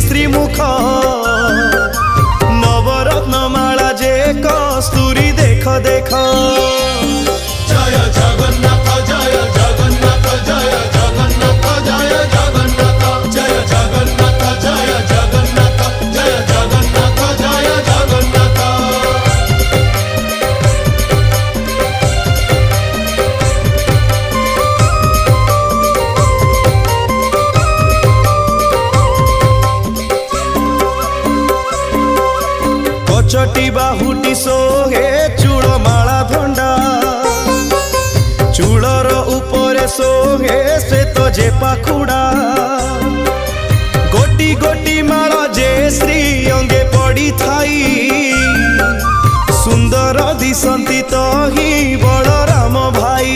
श्री मुख नवरत्नमाला जे कस्तूरी देख देख। जय जगन्नाथ जय जगन्नाथ जय जगन्नाथ जय जगन्नाथ जय जगन्नाथ जय जगन्नाथ जय जगन्नाथ जय जगन्नाथ। कचटी बाहुटी सोहे चूड़माला धंडा चूड़र उपरे सोहे श्वेत जे पाखुड़ा गोटी गोटी माला जे श्री अंगे पड़ी थाई सुंदर दिसंती तो ही बलराम भाई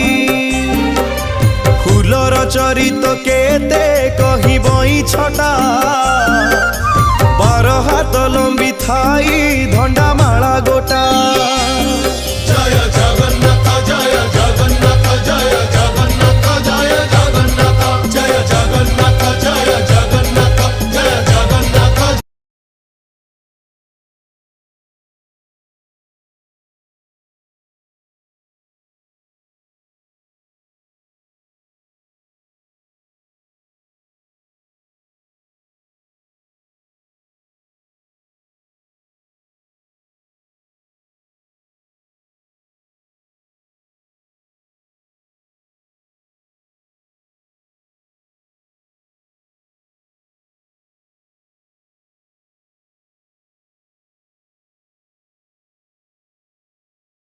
फूलर चरित केते कही बई छटा बार हाथ लंबी थाई धंडा माला गोटा।